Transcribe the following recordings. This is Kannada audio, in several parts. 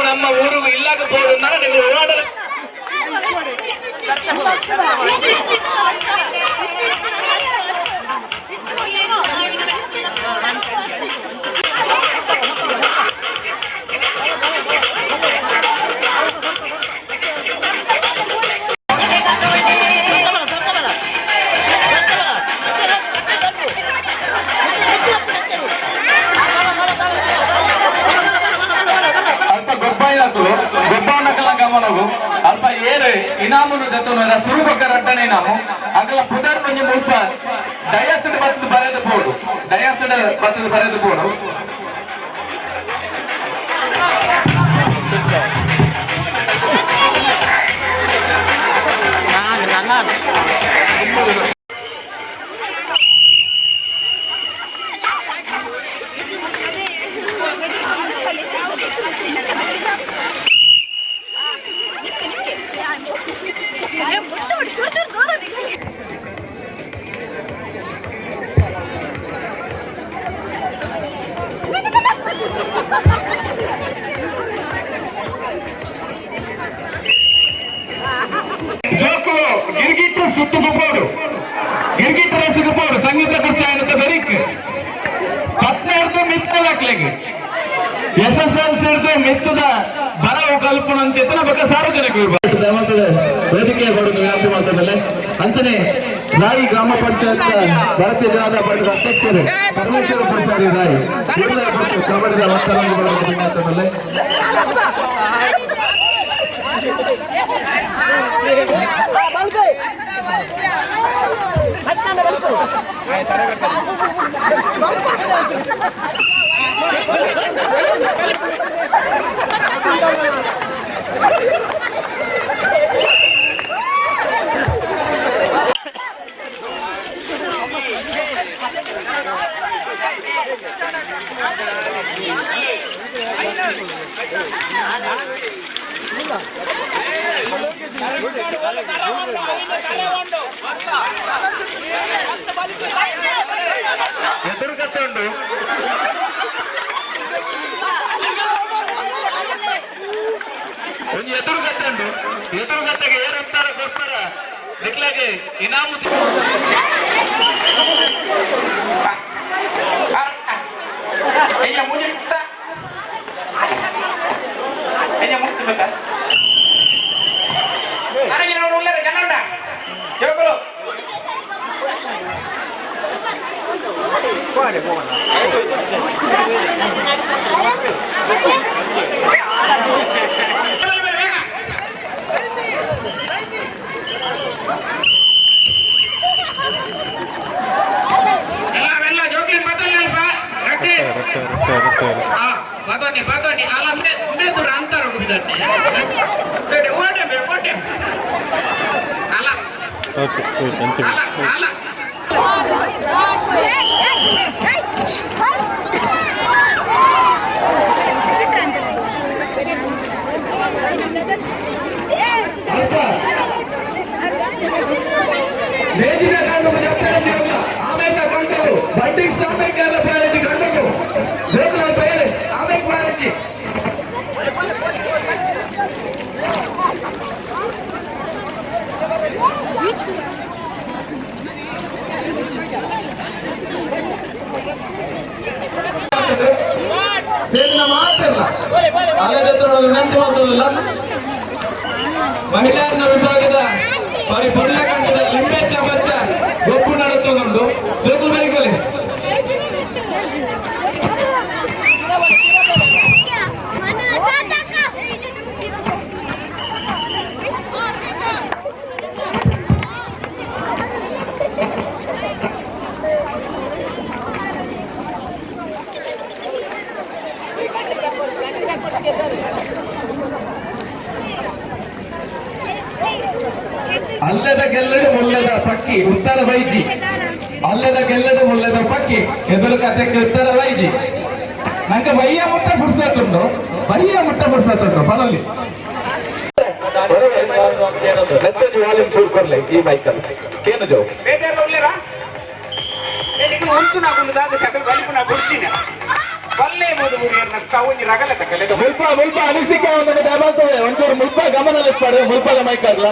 ನಮ್ಮ ಊರಿಗೆ ಇಲ್ಲಾಗಬಹುದು ನೀವು ಓಡಾಡಲು ಅಲ್ಪ ಏರು ಇನಾಮನು ದತ್ತನ ಸುರುಬಕರ ಅಡ್ಡನೆ ಇನಾಮು ಅಗಲ ಪುದರ್ ಮಂಜಿ ಮುಲ್ಪ ಡಯಾಸಡ್ ಬತ್ತದು ಬರೆದು ಬೋಡು ಡಯಾಸಡ್ ಬತ್ತದು ಬರೆದು ಬೋಡು ಜೋಕು ಗಿರ್ಗಿಟ್ಟು ಸುತ್ತುಕು ಪೋಡು ಗಿರ್ಗಿಟ್ಟು ರೇಸುಕು ಪೋಡು ಸಂಗೀತ ಕುರ್ಚಾಯನದ ಬೆರಿಕ್ 14 ಮಿತ್ತಲಾಕ್ಲೆಗೆ SSLC ಮಿತ್ತದ ಬರವು ಕಲ್ಪನ ಚೇತನ ಬಗ್ಗೆ ಸಾರ್ವಜನಿಕ ವೇದಿಕೆ ಬರೋದು ವಿನಂತಿ ಮಾಡ್ತಾರೆ ಅಂಚನೆ ರಾಯಿ ಗ್ರಾಮ ಪಂಚಾಯತ್ ಭಾರತೀಯ ಜನತಾ ಪಾರ್ಟಿಯ ಅಧ್ಯಕ್ಷರು ಪರಮೇಶ್ವರ ಪೂಜಾರಿ ರಾಯಿ ಕಬಡ್ಡಿಯ ವರ್ತನಾಗಿ ಬರೋದು ಮಾತನಾಡಲೆ ಎದುರುಗತ್ತೆ ಉಂಟು ಒಂದು ಎದುರುಗತ್ತೆ ಉಂಟು ಎದುರುಗತ್ತೆಗೆ ಏರುತ್ತಾರೆ ಕೊಡ್ತಾರ ನಿಕ್ಲಾಗೆ ಇನಾಮು ಮುಕ್ತಬೇಕಾ ನನಗೆ ನಾವು ಉಳ್ಳರೆ ಕನ್ನಡ ಯುವಕರು ಎಲ್ಲ ಜೋಕ್ಲಿ ಬದಲ್ನಲ್ಪ ರಕ್ಷಿ ಬದನಿ ಅಲ್ಲ ದೂರ ಅಂತಾರ ಬಿದ್ದನ್ನೇ ಓಟೆ ಅಲ್ಲ ಅಲ್ಲ వేదిక కండుకు చెప్తారు ఆమె కండుకు బండికి సాంబేకర్ల ప్రారంభి కండుకు రేకుల పేరు ఆమె ప్రారంభి ಅಲ್ಲದೆ ವಿನಂತಿ ಮಾಡುವುದಿಲ್ಲ. ಮಹಿಳೆಯರ ವಿಭಾಗದ ಪೊಳ್ಳ ಕಂಠದ ಲಿಂಬೆ ಚಮಚ ಗೊಬ್ಬು ನಡೆದುಕೊಂಡು ಜೋಗು ಬರಿಗೊಲೆ ಅಲ್ಲದ ಗೆಲ್ಲದ ಮುಲ್ಲದ ಪಕ್ಕಿ ಉತ್ತರ ವೈಜಿ ಅಲ್ಲದ ಗೆಲ್ಲದ ಮುಲ್ಲದ ಪಕ್ಕಿ ಎದುರು ಕಥೆಗೆ ಉತ್ತರ ವೈಜಿ ನಂಗೆ ಬಯ್ಯ ಮುಟ್ಟ ಬಿಡ್ಸತ್ತುಂಡು ಬರಲಿ ವಾಲ್ಯೂಮ್ ಚೂಡ್ಕೊರ್ಲೆ ಈ ಮೈಕಲ್ ಏನು ಜೋ ಮುಲ್ಪ ಅನಿಸಿಕೆ ಒಂಚೂರು ಮುಲ್ಪ ಗಮನ ಮುಲ್ಪದ ಮೈಕರ್ಲ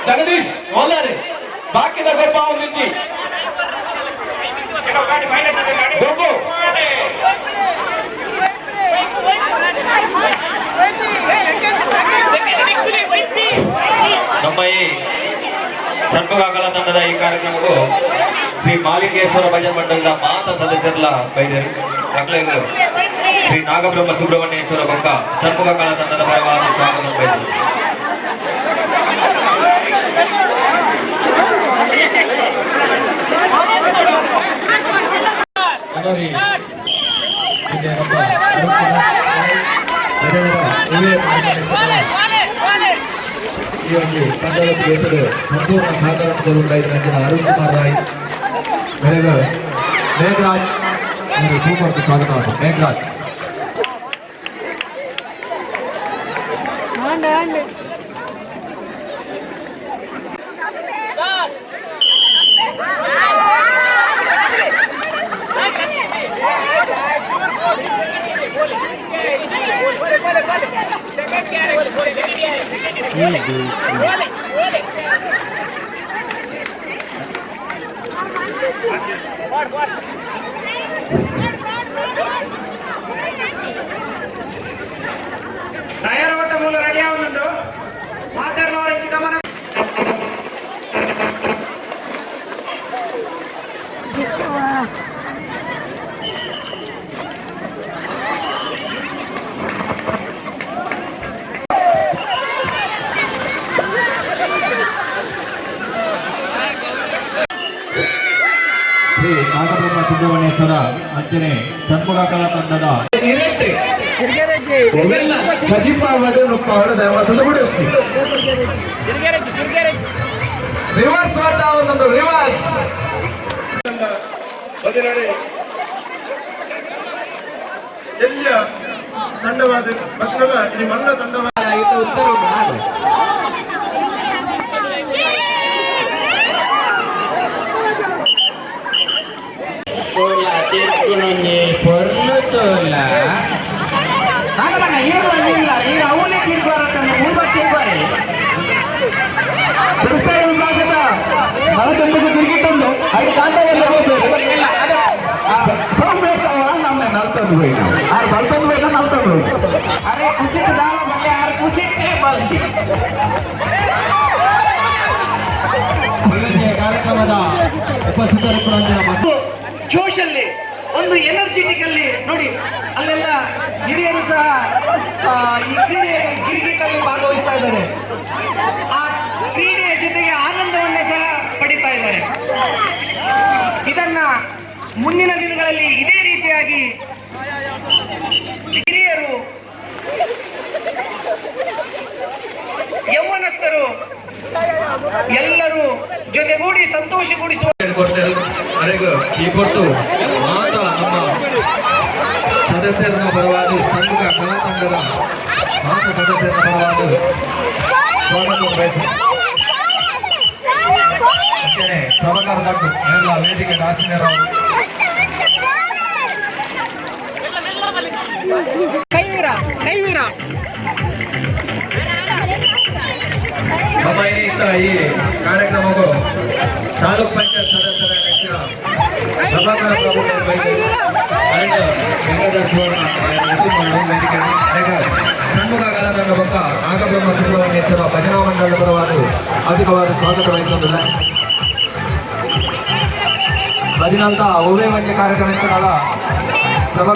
ಜಗದೀಶ್ ಓಲಾರಿ ಬಾಕಿದ ಗೊಬ್ಬ ನಿಂತಿ ಗೊಬ್ಬು ನಮ್ಮ ಈ ಸರ್ಪಗ ಕಲಾ ತಂಡದ ಈ ಕಾರ್ಯಕ್ರಮಕ್ಕೂ ಶ್ರೀ ಮಾಲಿಂಗೇಶ್ವರ ಭಜನೆ ಮಂಡಲದ ಮಾತ ಸದಸ್ಯರಲ್ಲ ಬೈದರು ಮಕ್ಕಳಿಗೂ ಶ್ರೀ ನಾಗಬ್ರಹ್ಮ ಸುಬ್ರಹ್ಮಣ್ಯೇಶ್ವರ ಬೊಕ್ಕ ಸರ್ಪಗ ಕಲಾ ತಂಡದ ಪರವಾದ ಸ್ವಾಗತ ಬಯಸಿದರು. ಈ ಒಂದು ತಂಡದ ಗೆದ್ದು ಸಂಪೂರ್ಣ ಸಹಕಾರದಲ್ಲಿನ ಅರುಣ್ ಕುಮಾರ್ ರಾಯ್ ಮೇಘರಾಜ್ ಸೂಪರ್ ಸ್ವಾಗತ ಮೇಘರಾಜ್ ತಯಾರವಟ್ಟ ಮೂಲ ರೆಡಿ ಆಗುന്നുണ്ടോ ಮಾತಾಡಲವರಿಗೆ ಗಮನ ಶ್ರೀ ನಾಗಬ್ರಹ್ಮ ಸುಬ್ರಹ್ಮಣ್ಯೇಶ್ವರ ಅಂಚನೆ ಷಣ್ಮುಖ ಕಲಾ ತಂಡದ ಖಜೀಫಾ ಅವರು ದಯಮಾಡಿ ರಿವರ್ಸ್ ಆಟ ಒಂದೊಂದು ರಿವರ್ಸ್ ಬದಿನಡೆ ಎಲ್ಲಿಯ ತಂಡವಾದ ಪತ್ರವ ಈ ಮಲ್ಲ ತಂಡವಾದ ಮನತೊಂದಿಗೆ ತಿರುಗಿಕೊಂಡು ಅದು ಕಾಂತವೆಲ್ಲ ನಮ್ಮ ನಲ್ತಂದು ಹೋಯ್ತು ಆರು ಬಲ್ತಂದು ಹೋಯ್ತು ನಲ್ತಂದು ಹೋಯ್ತು ಅರೆ ಕುಚಿತ ದಾಳ ಬಲ್ಲೆ ಆರು ಕುಚಿಟ್ಟೇ ಬಂದಿ ಕಾರ್ಯಕ್ರಮದ ಉಪಸ್ಥಿತರು ಜೋಶಲ್ಲಿ ಒಂದು ಎನರ್ಜೆಟಿಕಲ್ಲಿ ನೋಡಿ ಅಲ್ಲೆಲ್ಲ ಹಿರಿಯರು ಸಹ ಈ ಕ್ರಿಕೆಟಲ್ಲಿ ಭಾಗವಹಿಸ್ತಾ ಇದ್ದಾರೆ. ಆ ಕ್ರೀಡೆಯ ಜೊತೆಗೆ ಆನಂದವನ್ನೇ ಸಹ ಪಡಿತಾ ಇದ್ದಾರೆ. ಇದನ್ನ ಮುಂದಿನ ದಿನಗಳಲ್ಲಿ ಇದೇ ರೀತಿಯಾಗಿ ಹಿರಿಯರು ಯೌವನಸ್ಥರು ಎಲ್ಲರೂ ಜೊತೆಗೂಡಿ ಸಂತೋಷಗೂಡಿಸುವ ಅವರಿಗೂ ಈ ಕೊಟ್ಟು ಮಾತ ನಮ್ಮ ಸದಸ್ಯರ ಪರವಾದ ಸಂಘ ಕಲಾ ತಂಡದ ಮಾತ ಸದಸ್ಯರ ಪರವಾದ ಸ್ವಾಗತ ಬಯಸುತ್ತೇನೆ. ಪ್ರಭಾಕರ್ ದಟ್ಟು ಎಲ್ಲ ವೇದಿಕೆ ದಾಸಿನಿಯರವರು ನಮ್ಮ ಈ ಕಾರ್ಯಕ್ರಮಕ್ಕೂ ತಾಲೂಕ್ ಪಂಚಾಯತ್ ಸದಸ್ಯರ ನೆಚ್ಚಿನ ಪ್ರಭಾಕರ ಪ್ರಭು ಷಣ್ಮುಖ ಕಲಾತಂಡ ಪಕ್ಕ ನಾಗಬ್ರಹ್ಮ ಸುಬ್ರಹ್ಮಣ್ಯೇಶ್ವರ ಭಜನಾ ಮಂಡಲದ ಪರವಾದ ಅಧಿಕವಾದ ಸ್ವಾಗತ ವಹಿಸುವುದಿಲ್ಲ. ಭಜನಂತ ಉಭಯ ವನ್ಯ ಕಾರ್ಯಕ್ರಮಗಳ ಪ್ರಭಾ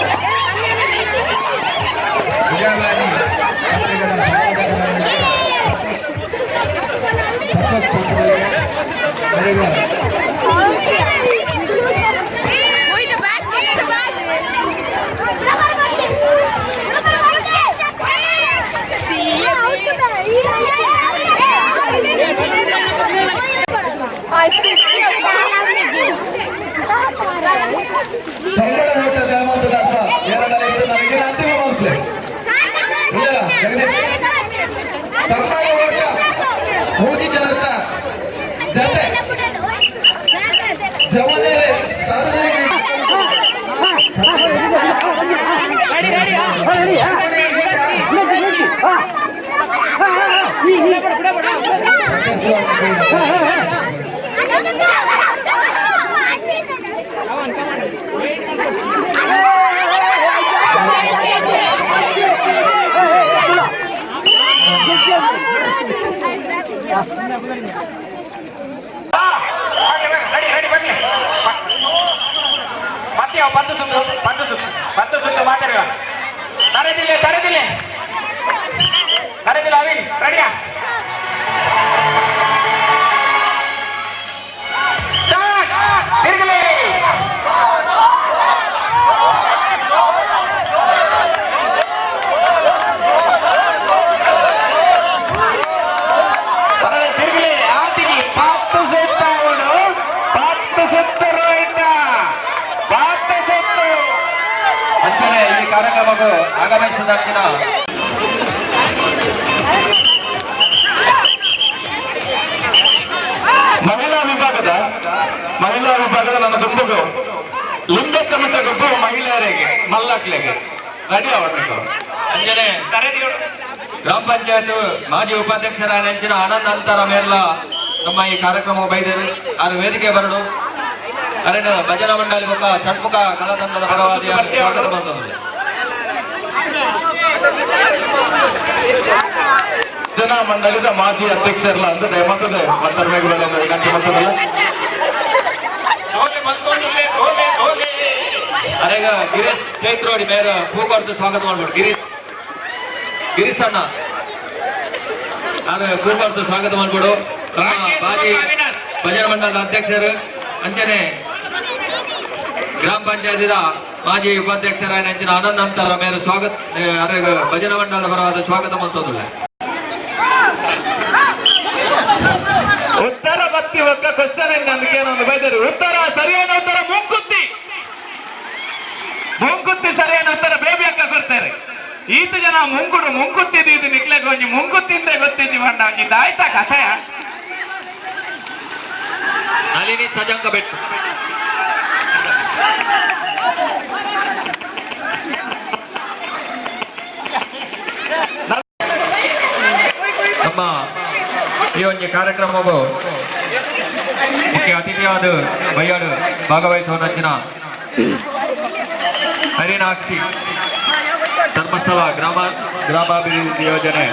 ಪತ್ತು ಸುತ್ತು ಮಾತಾಡುವ ತರದಿಲ್ಲ ಅವಿನ್ ರೆಡಿಯಾ ತಿರುಗಲಿ ತಿರುಗಲಿ ಆತಿಗೆ 10 ಸುತ್ತ ಅವನು 10 ಸುತ್ತು ರೋಹಿತ 10 ಸುತ್ತು ಅಂತಾನೆ ಈ ಕಾರ್ಯಕ್ರಮಕ್ಕೂ ಆಗಮಿಸಿದ ಮಹಿಳಾ ವಿಭಾಗದ ನನ್ನ ಗುಂಪುಗು ಲಿಂಗ ಚಮಚ ಗುಂಪು ಮಹಿಳೆಯರಿಗೆ ಮಲ್ಲಕ್ಲೆಗೆ ರೆಡಿ ಆಗಬೇಕು. ಅಂಜನೆ ಗ್ರಾಮ ಪಂಚಾಯತ್ ಮಾಜಿ ಉಪಾಧ್ಯಕ್ಷರ ನೆಂಚಿನ ಆನಂದ್ ಅಂತರ ಮೇರ್ಲ ನಮ್ಮ ಈ ಕಾರ್ಯಕ್ರಮ ಬೈದರು ಆರು ವೇದಿಕೆ ಬರಡು ಅರಣ್ಯ ಭಜನಾ ಮಂಡಳಿ ಮುಖ ಷಣ್ಮುಖ ಕಲಾತಂಡದ ಪರವಾದಿ ಸ್ವಾಗತ ಬಂದದ್ದು. ಭಜನಾ ಮಂಡಳಿದ ಮಾಜಿ ಅಧ್ಯಕ್ಷರಲ್ಲ ಅಂತ ದಯಮಾಡಿ ಮತ್ತರ್ಮೇಗುಗಳನ್ನು ಈಗಂತ ಮತ್ತದಲ್ಲ ಅರೆಗ ಗಿರೀಶ್ ಚೈತ್ರೋಡಿ ಮೇರ ಕೂಗರ್ದು ಸ್ವಾಗತ ಮಾಡ್ಬಿಡು. ಗಿರೀಶ್ ಅಣ್ಣ ನಾನು ಕೂಗರ್ದು ಸ್ವಾಗತ ಮಾಡ್ಬಿಡು. ಮಾಜಿ ಭಜನಾ ಮಂಡಲದ ಅಧ್ಯಕ್ಷರು ಅಂಚನೆ ಗ್ರಾಮ ಪಂಚಾಯತಿದ ಮಾಜಿ ಉಪಾಧ್ಯಕ್ಷರ ನೆಂಚಿನ ಆನಂದ್ ಅಂತರ ಮೇರ ಸ್ವಾಗತ ಅರೆಗ ಭಜನಾ ಮಂಡಲದ ಪರವಾದ ಸ್ವಾಗತ ಮಾಡ್ತೋದಿಲ್ಲ. ಉತ್ತರ ಮುಂಕುತ್ತಿ ಒಕ್ಕ ಕ್ವಶನ್ ಏನೊಂದು ಬೈದರು ಉತ್ತರ ಸರಿಯಾದ ಉತ್ತರ ಮುಂಕುತ್ತಿ. ಮುಂಕುತ್ತಿ ಸರಿಯಾದ ಉತ್ತರ ಬೇಬಿ ಅಕ್ಕ ಕೊಡ್ತಾರೆ. ಈತ ಜನ ಮುಂಕುತ್ತಿದ್ದು ಇದು ನಿಕ್ಲೆಗೆ ಒಂಜಿ ಮುಂಕುತ್ತಿಂದ ಗೊತ್ತಿದ್ದಿ ಬಂಡ ಒಂಜಿ ಆಯ್ತಾ ಕಥೆಯ ನಳಿನಿ ಸಜಂಗ ಬೆಟ್ಟು. ನಮ್ಮ ಈ ಒಂದು ಕಾರ್ಯಕ್ರಮವು ಮುಖ್ಯ ಅತಿಥಿಯಾದ ಬಯ್ಯಾಡು ಭಾಗವಹಿಸುವ ಹರಿನಾಕ್ಷಿ ಧರ್ಮಸ್ಥಳ ಗ್ರಾಮಾಭಿವೃದ್ಧಿ ಯೋಜನೆ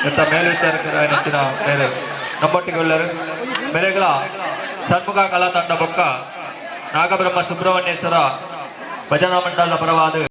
ಎಂತ ಮೇಲ್ವಿಚಾರಕರ ನೆಚ್ಚಿನ ಮೇಲೆ ನಮ್ಮೊಟ್ಟಿಗೊಳ್ಳರು ಮೇಲೆಗಳ ಷಣ್ಮುಖ ಕಲಾ ತಂಡ ಬೊಕ್ಕ ನಾಗಬ್ರಹ್ಮ ಸುಬ್ರಹ್ಮಣ್ಯೇಶ್ವರ ಭಜನಾ ಮಂಡಲ ಪರವಾದ